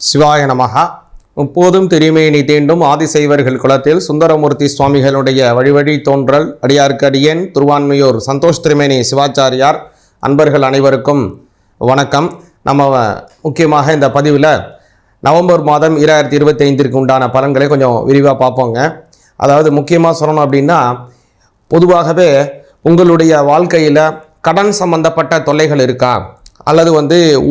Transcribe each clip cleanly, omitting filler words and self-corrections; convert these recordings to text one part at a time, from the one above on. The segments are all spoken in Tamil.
சிவாய நமஹா. முப்போதும் திருமேனி தீண்டும் ஆதிசைவர்கள் குலத்தில் சுந்தரமூர்த்தி சுவாமிகளுடைய வழிவழி தோன்றல் அடியார்க்கு அடியேன் திருவான்மையூர் சந்தோஷ் திருமேனி சிவாச்சாரியார் அன்பர்கள் அனைவருக்கும் வணக்கம். நம்ம முக்கியமாக இந்த பதிவில் நவம்பர் மாதம் 2025 உண்டான பலன்களை கொஞ்சம் விரிவாக பார்ப்போங்க. அதாவது முக்கியமாக சொல்லணும் அப்படின்னா, பொதுவாகவே உங்களுடைய வாழ்க்கையில் கடன் சம்பந்தப்பட்ட தொல்லைகள் இருக்கா, அல்லது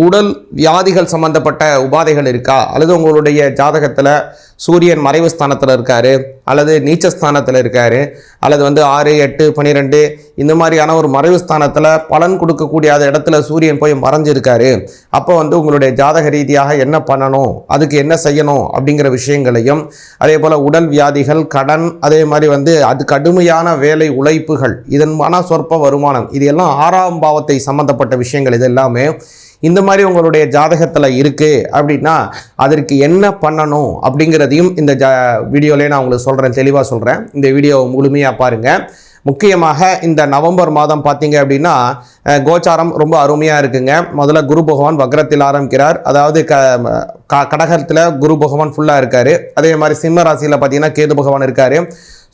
உடல் வியாதிகள் சம்பந்தப்பட்ட உபாதைகள் இருக்கா, அல்லது உங்களுடைய ஜாதகத்தில் சூரியன் மறைவு ஸ்தானத்தில் இருக்கார், அல்லது நீச்சஸ்தானத்தில் இருக்கார், அல்லது 6, 8, 12 இந்த மாதிரியான ஒரு மறைவு ஸ்தானத்தில் பலன் கொடுக்கக்கூடிய இடத்துல சூரியன் போய் மறைஞ்சிருக்காரு. அப்போ உங்களுடைய ஜாதக ரீதியாக என்ன பண்ணணும், அதுக்கு என்ன செய்யணும் அப்படிங்கிற விஷயங்களையும், அதே போல் உடல் வியாதிகள், கடன், அதே மாதிரி அது கடுமையான வேலை உழைப்புகள், இதன் மன சொற்ப வருமானம், இது எல்லாம் 6ஆம் பாவத்தை சம்பந்தப்பட்ட விஷயங்கள். இது எல்லாமே இந்த மாதிரி உங்களுடைய ஜாதகத்தில் இருக்குது அப்படின்னா அதற்கு என்ன பண்ணணும் அப்படிங்கிறதையும் இந்த வீடியோலேயே நான் உங்களுக்கு சொல்கிறேன், தெளிவாக சொல்கிறேன். இந்த வீடியோ முழுமையாக பாருங்கள். முக்கியமாக இந்த நவம்பர் மாதம் பார்த்தீங்க அப்படின்னா கோச்சாரம் ரொம்ப அருமையாக இருக்குங்க. முதல்ல குரு பகவான் வக்ரத்தில் ஆரம்பிக்கிறார். அதாவது கடகத்தில் குரு பகவான் ஃபுல்லாக இருக்கார். அதே மாதிரி சிம்ம ராசியில் பார்த்தீங்கன்னா கேது பகவான் இருக்கார்.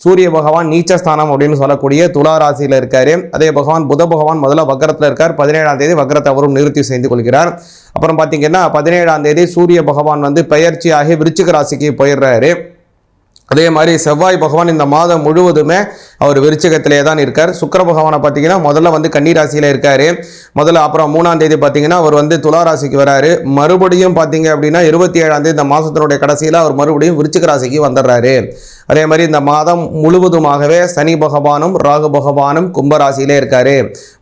சூரிய பகவான் நீச்சஸ்தானம் அப்படின்னு சொல்லக்கூடிய துலா ராசியில் இருக்கார். அதே பகவான் புத பகவான் முதல்ல வக்ரத்தில் இருக்கார். 17ஆம் தேதி வக்ரத்தை அவரும் நிறுத்தி செய்து கொள்கிறார். அப்புறம் பார்த்தீங்கன்னா 17ஆம் தேதி சூரிய பகவான் பெயர்ச்சியாகி விருச்சிக ராசிக்கு போயிடுறாரு. அதே மாதிரி செவ்வாய் பகவான் இந்த மாதம் முழுவதுமே அவர் விருச்சிகத்திலே தான் இருக்கார். சுக்கிர பகவானை பார்த்தீங்கன்னா முதல்ல கன்னி ராசியில் இருக்கார் முதல்ல. அப்புறம் 3ஆம் தேதி பார்த்தீங்கன்னா அவர் துலா ராசிக்கு வராரு. மறுபடியும் பார்த்தீங்க அப்படின்னா 27ஆம் தேதி இந்த மாதத்தினுடைய கடைசியில் அவர் மறுபடியும் விருச்சிக ராசிக்கு வந்துடுறாரு. அதே மாதிரி இந்த மாதம் முழுவதுமாகவே சனி பகவானும் ராகு பகவானும் கும்பராசியிலே இருக்காரு.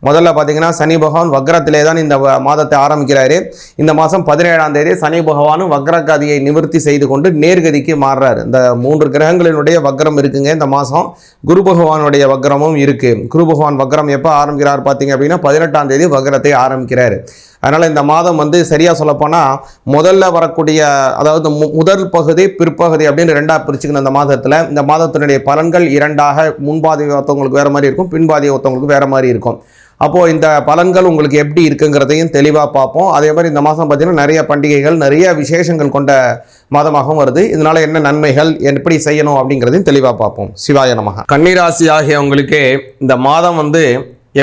முதல்ல பார்த்தீங்கன்னா சனி பகவான் வக்ரத்திலே தான் இந்த மாதத்தை ஆரம்பிக்கிறாரு. இந்த மாதம் 17ஆம் தேதி சனி பகவானும் வக்ரகதியை நிவர்த்தி செய்து கொண்டு நேர்கதிக்கு மாறுறாரு. இந்த 3 கிரகங்களினுடைய வக்ரம் இருக்குங்க இந்த மாதம். குரு பகவானுடைய வக்ரமும் இருக்கு. குரு பகவான் வக்ரம் எப்போ ஆரம்பிக்கிறார் பார்த்தீங்க அப்படின்னா 18ஆம் தேதி வக்ரத்தை ஆரம்பிக்கிறாரு. அதனால் இந்த மாதம் சரியாக சொல்லப்போனால் முதல்ல வரக்கூடிய, அதாவது முதல் பகுதி பிற்பகுதி அப்படின்னு 2ஆக பிரிச்சுக்கணும். இந்த மாதத்தில் இந்த மாதத்தினுடைய பலன்கள் 2ஆக, முன்பாதி ஒருத்தவங்களுக்கு வேறு மாதிரி இருக்கும், பின்பாதி ஒருத்தவங்களுக்கு வேறு மாதிரி இருக்கும். அப்போது இந்த பலன்கள் உங்களுக்கு எப்படி இருக்குங்கிறதையும் தெளிவாக பார்ப்போம். அதே மாதிரி இந்த மாதம் பார்த்திங்கன்னா நிறைய பண்டிகைகள், நிறைய விசேஷங்கள் கொண்ட மாதமாகவும் வருது. இதனால் என்ன நன்மைகள், எப்படி செய்யணும் அப்படிங்கிறதையும் தெளிவாக பார்ப்போம். சிவாய நமஹ. கன்னிராசி ஆகிய உங்களுக்கு இந்த மாதம்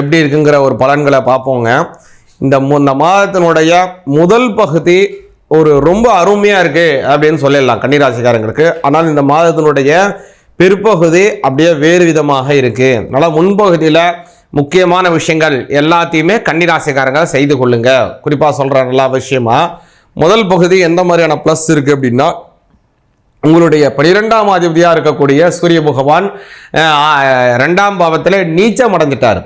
எப்படி இருக்குங்கிற ஒரு பலன்களை பார்ப்போங்க. இந்த மாதத்தினுடைய முதல் பகுதி ரொம்ப அருமையாக இருக்குது அப்படின்னு சொல்லிடலாம் கன்னிராசிக்காரங்களுக்கு. ஆனால் இந்த மாதத்தினுடைய பிற்பகுதி அப்படியே வேறு விதமாக இருக்குது. அதனால் முன்பகுதியில் முக்கியமான விஷயங்கள் எல்லாத்தையுமே கன்னிராசிக்காரங்க செய்து கொள்ளுங்க. குறிப்பாக சொல்கிற நல்ல விஷயமா முதல் பகுதி எந்த மாதிரியான ப்ளஸ் இருக்குது அப்படின்னா, உங்களுடைய 12ஆம் அதிபதியாக இருக்கக்கூடிய சூரிய பகவான் 2ஆம் பாவத்தில் நீச்சம் அடைஞ்சிட்டார்.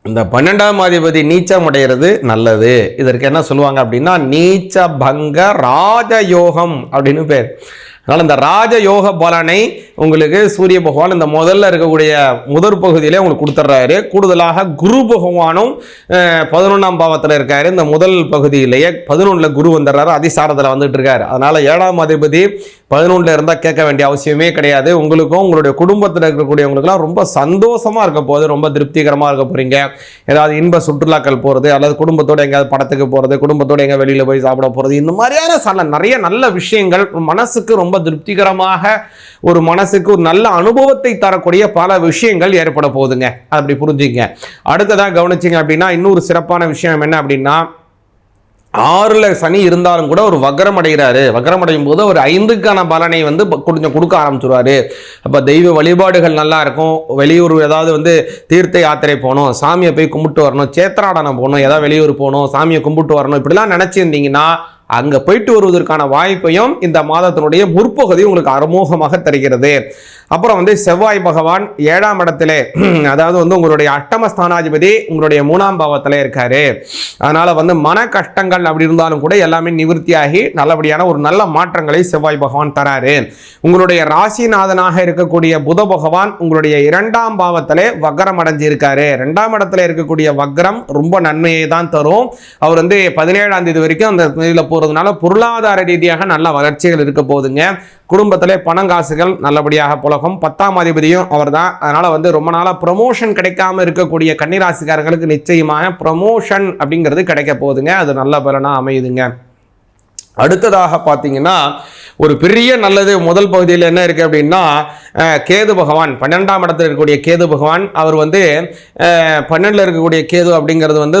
இந்த 12ஆம் அதிபதி நீச்சம் அடைகிறது நல்லது. இதற்கு என்ன சொல்லுவாங்க அப்படின்னா நீச்ச பங்க ராஜயோகம் அப்படின்னு பேர். அதனால் இந்த ராஜயோக பலனை உங்களுக்கு சூரிய பகவான் இந்த முதல்ல இருக்கக்கூடிய முதற் பகுதியிலே உங்களுக்கு கொடுத்துட்றாரு. கூடுதலாக குரு பகவானும் 11ஆம் பாவத்தில் இருக்காரு. இந்த முதல் பகுதியிலேயே 11ல் குரு வந்துடுறாரு, அதிசாரத்தில் வந்துட்டு இருக்காரு. அதனால் 7ஆம் அதிபதி 11ல் இருந்தால் கேட்க வேண்டிய அவசியமே கிடையாது. உங்களுக்கும் உங்களுடைய குடும்பத்தில் இருக்கக்கூடியவங்களுக்குலாம் ரொம்ப சந்தோஷமாக இருக்க போகுது, ரொம்ப திருப்திகரமாக இருக்க போகிறீங்க. ஏதாவது இன்ப சுற்றுலாக்கள் போகிறது, அல்லது குடும்பத்தோடு எங்கேயாவது படத்துக்கு போகிறது, குடும்பத்தோடு எங்கே வெளியில் போய் சாப்பிட போகிறது, இந்த மாதிரியான நிறைய நல்ல விஷயங்கள் மனசுக்கு ரொம்ப திருப்திகரமாக, ஒரு மனசுக்கு ஒரு நல்ல அனுபவத்தை தரக்கூடிய பல விஷயங்கள் ஏற்பட போகுதுங்க. அப்படி புரிஞ்சுங்க. அடுத்ததாக கவனிச்சிங்க அப்படின்னா இன்னொரு சிறப்பான விஷயம் என்ன அப்படின்னா, 6ல் சனி இருந்தாலும் கூட ஒரு வக்ரம் அடைகிறாரு. வக்ரம் அடையும் போது ஒரு 5க்கான பலனை கொஞ்சம் கொடுக்க ஆரம்பிச்சுருவாரு. அப்போ தெய்வ வழிபாடுகள் நல்லா இருக்கும். வெளியூர் ஏதாவது தீர்த்த யாத்திரை போகணும், சாமியை போய் கும்பிட்டு வரணும், சேத்திராடனம் போகணும், ஏதாவது வெளியூர் போகணும், சாமியை கும்பிட்டு வரணும், இப்படிலாம் நினச்சிருந்தீங்கன்னா அங்கே போயிட்டு வருவதற்கான வாய்ப்பையும் இந்த மாதத்தினுடைய முற்பகுதி உங்களுக்கு அமோகமாக தருகிறது. அப்புறம் செவ்வாய் பகவான் 7ஆம் இடத்திலே, அதாவது உங்களுடைய அஷ்டமஸ்தானாதிபதி உங்களுடைய 3ஆம் பாவத்தில் இருக்காரு. அதனால் மன கஷ்டங்கள் அப்படி இருந்தாலும் கூட எல்லாமே நிவர்த்தியாகி நல்லபடியான ஒரு நல்ல மாற்றங்களை செவ்வாய் பகவான் தராரு. உங்களுடைய ராசிநாதனாக இருக்கக்கூடிய புத பகவான் உங்களுடைய 2ஆம் பாவத்திலே வக்ரம் அடைஞ்சிருக்காரு. 2ஆம் இடத்துல இருக்கக்கூடிய வக்ரம் ரொம்ப நன்மையை தான் தரும். அவர் 17ஆம் தேதி வரைக்கும் அந்த இதில் போகிறதுனால பொருளாதார ரீதியாக நல்ல வளர்ச்சிகள் இருக்க போகுதுங்க. குடும்பத்திலே பணங்காசுகள் நல்லபடியாக புலகும். 10ஆம் அதிபதியும் அவர் தான். அதனால் ரொம்ப நாளாக ப்ரமோஷன் கிடைக்காம இருக்கக்கூடிய கன்னிராசிக்காரங்களுக்கு நிச்சயமாக ப்ரமோஷன் அப்படிங்கிறது கிடைக்க போகுதுங்க. அது நல்ல பலனாக அமையுதுங்க. அடுத்ததாக பார்த்தீங்கன்னா ஒரு பெரிய நல்லது முதல் பகுதியில் என்ன இருக்குது அப்படின்னா, கேது பகவான் 12ஆம் இடத்துல இருக்கக்கூடிய கேது பகவான் அவர் வந்து 12ல் இருக்கக்கூடிய கேது அப்படிங்கிறது வந்து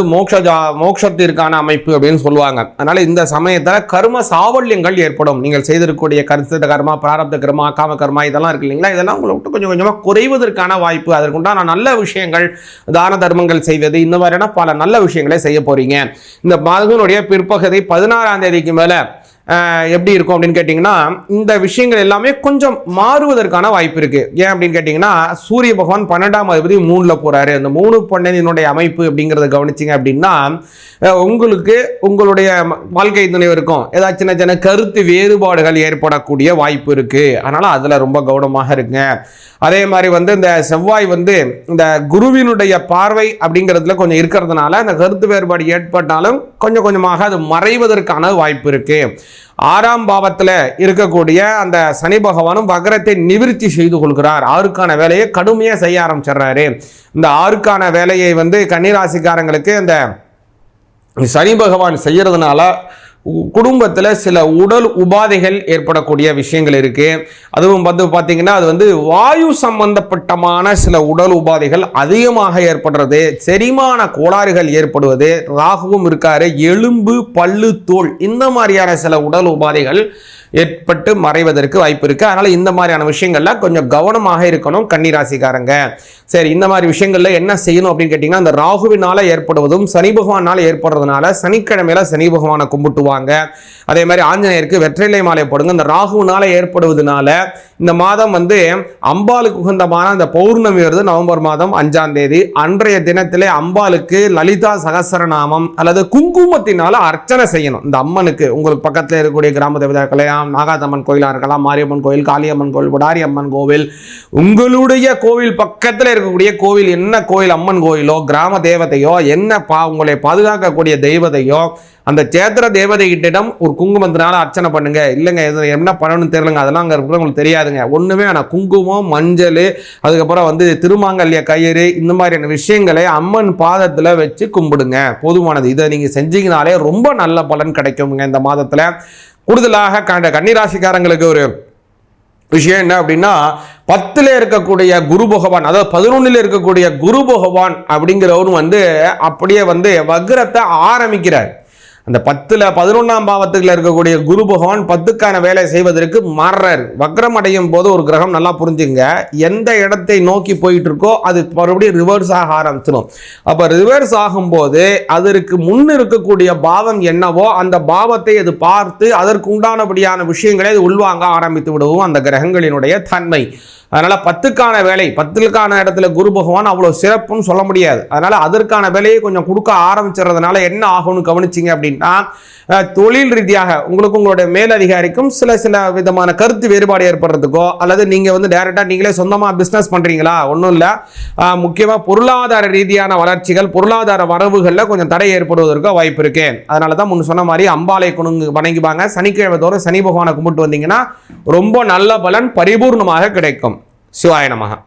மோட்சத்திற்கான அமைப்பு அப்படின்னு சொல்லுவாங்க. அதனால் இந்த சமயத்தில் கர்ம சாவல்யங்கள் ஏற்படும். நீங்கள் செய்திருக்கக்கூடிய கருத்து கர்மா, பிராரப்த கர்மா, காம கர்மா இதெல்லாம் இருக்கு இல்லைங்களா, இதெல்லாம் உங்களை விட்டு கொஞ்சம் கொஞ்சமாக குறைவதற்கான வாய்ப்பு, அதற்குண்டான நல்ல விஷயங்கள், தான தர்மங்கள் செய்வது, இந்த மாதிரியான பல நல்ல விஷயங்களை செய்ய போகிறீங்க. இந்த மாதத்தினுடைய பிற்பகுதி 16ஆம் தேதிக்கு மேலே எப்படி இருக்கும் அப்படின்னு கேட்டிங்கன்னா, இந்த விஷயங்கள் எல்லாமே கொஞ்சம் மாறுவதற்கான வாய்ப்பு இருக்குது. ஏன் அப்படின்னு கேட்டிங்கன்னா, சூரிய பகவான் 12ஆம் அதிபதி 3ல் போகிறாரு. அந்த 3 12 அமைப்பு அப்படிங்கிறத கவனிச்சிங்க அப்படின்னா, உங்களுக்கு உங்களுடைய வாழ்க்கை துணைவருக்கும் ஏதாச்சும் சின்ன சின்ன கருத்து வேறுபாடுகள் ஏற்படக்கூடிய வாய்ப்பு இருக்குது. அதனால் அதில் ரொம்ப கவனமாக இருக்குங்க. அதே மாதிரி வந்து இந்த செவ்வாய் வந்து இந்த குருவினுடைய பார்வை அப்படிங்கிறதுல கொஞ்சம் இருக்கிறதுனால அந்த கருத்து வேறுபாடு ஏற்பட்டாலும் கொஞ்சம் கொஞ்சமாக அது மறைவதற்கான வாய்ப்பு இருக்குது. 6ஆம் பாவத்தில் இருக்கக்கூடிய அந்த சனி பகவானும் வக்ரத்தை நிவிர்த்தி செய்து கொள்கிறார். 6க்கான வேலையை கடுமையாக செய்ய ஆரம்பிச்சிடுறாரு. இந்த 6க்கான வேலையை வந்து கன்னிராசிக்காரங்களுக்கு அந்த சனி பகவான் செய்யறதுனால குடும்பத்தில் சில உடல் உபாதைகள் ஏற்படக்கூடிய விஷயங்கள் இருக்குது. அதுவும் வந்து பார்த்திங்கன்னா அது வந்து வாயு சம்பந்தப்பட்டமான சில உடல் உபாதைகள் அதிகமாக ஏற்படுறது, செரிமான கோளாறுகள் ஏற்படுவது, ராகுவும் இருக்காரு, எலும்பு பல்லு தோல் இந்த மாதிரியான சில உடல் உபாதைகள் ஏற்பட்டு மறைவதற்கு வாய்ப்பு இருக்குது. அதனால் இந்த மாதிரியான விஷயங்கள்ல கொஞ்சம் கவனமாக இருக்கணும் கன்னிராசிக்காரங்க. சரி, இந்த மாதிரி விஷயங்கள்ல என்ன செய்யணும் அப்படின்னு கேட்டிங்கன்னா, அந்த ராகுவினால ஏற்படுவதும் சனி பகவானால் ஏற்படுறதுனால சனிக்கிழமையில சனி பகவானை கும்பிட்டுவாங்க. அதே மாதிரி ஆஞ்சநேயருக்கு வெற்றிலை மாலை போடுங்க. இந்த ராகுவினால ஏற்படுவதனால இந்த மாதம் வந்து அம்பாளுக்கு உகந்தமான அந்த பௌர்ணமி வருது, நவம்பர் மாதம் 5ஆம் தேதி. அன்றைய தினத்திலே அம்பாளுக்கு லலிதா சகஸ்ரநாமம் அல்லது குங்குமத்தினால அர்ச்சனை செய்யணும். இந்த அம்மனுக்கு உங்களுக்கு பக்கத்தில் இருக்கக்கூடிய கிராம தேவதாக்களை நாகாத்தம்மன் கோயிலாக இருக்கலாம், மாரியம்மன் கோயில், காளியம்மன் கோயில், புடாரி அம்மன் கோவில், உங்களுடைய கோவில் பக்கத்தில் இருக்கக்கூடிய கோவில் என்ன கோயில், அம்மன் கோயிலோ கிராம தேவதையோ என்ன உங்களை பாதுகாக்கக்கூடிய தெய்வதையோ அந்த சேத்திர தேவதைகிட்டிடம் ஒரு குங்குமத்தினால அர்ச்சனை பண்ணுங்க. இல்லைங்க என்ன பண்ணணும்னு தெரியலங்க, அதெல்லாம் அங்கே இருக்கிற உங்களுக்கு தெரியாதுங்க. ஒன்றுமே ஆனால் குங்குமம், மஞ்சள், அதுக்கப்புறம் வந்து திருமாங்கல்ய கயிறு இந்த மாதிரியான விஷயங்களை அம்மன் பாதத்தில் வச்சு கும்பிடுங்க, போதுமானது. இதை நீங்கள் செஞ்சீங்கனாலே ரொம்ப நல்ல பலன் கிடைக்குங்க இந்த மாதத்தில். கூடுதலாக கன்னிராசிக்காரங்களுக்கு ஒரு விஷயம் என்ன அப்படின்னா, 10ல் இருக்கக்கூடிய குரு பகவான், அதாவது 11ல் இருக்கக்கூடிய குரு பகவான் அப்படிங்கிறவரும் வந்து அப்படியே வந்து வக்ரத்தை ஆரம்பிக்கிறார். அந்த 10ல் 11ஆம் பாவத்துக்குள்ள இருக்கக்கூடிய குரு பகவான் 10க்கான வேலை செய்வதற்கு மாறுறார். வக்ரம் அடையும் போது ஒரு கிரகம் நல்லா புரிஞ்சுங்க, எந்த இடத்தை நோக்கி போயிட்டு இருக்கோ அது மறுபடியும் ரிவர்ஸ் ஆக ஆரம்பிச்சிடும். அப்போ ரிவர்ஸ் ஆகும்போது அதற்கு முன் இருக்கக்கூடிய பாவம் என்னவோ அந்த பாவத்தை அது பார்த்து அதற்கு உண்டானபடியான விஷயங்களை அது உள்வாங்க ஆரம்பித்து விடுவோம் அந்த கிரகங்களினுடைய தன்மை. அதனால் 10க்கான வேலை, 10க்கான இடத்துல குரு பகவான் அவ்வளோ சிறப்புன்னு சொல்ல முடியாது. அதனால் அதற்கான வேலையை கொஞ்சம் கொடுக்க ஆரம்பிச்சிடுறதுனால என்ன ஆகும்னு கவனிச்சிங்க அப்படின்னா, தொழில் ரீதியாக உங்களுக்கு உங்களுடைய மேலதிகாரிக்கும் சில விதமான கருத்து வேறுபாடு ஏற்படுறதுக்கோ, அல்லது நீங்கள் வந்து டைரெக்டாக நீங்களே சொந்தமாக பிஸ்னஸ் பண்ணுறீங்களா, ஒன்றும் இல்லை, முக்கியமாக பொருளாதார ரீதியான வளர்ச்சிகள், பொருளாதார வரவுகளில் கொஞ்சம் தடை ஏற்படுவதற்கோ வாய்ப்பு இருக்கு. அதனால தான் முன்ன சொன்ன மாதிரி அம்பாலை வணங்கிப்பாங்க. சனிக்கிழமை தோறும் சனி பகவானை கும்பிட்டு வந்தீங்கன்னா ரொம்ப நல்ல பலன் பரிபூர்ணமாக கிடைக்கும். சிவாய நமஹ.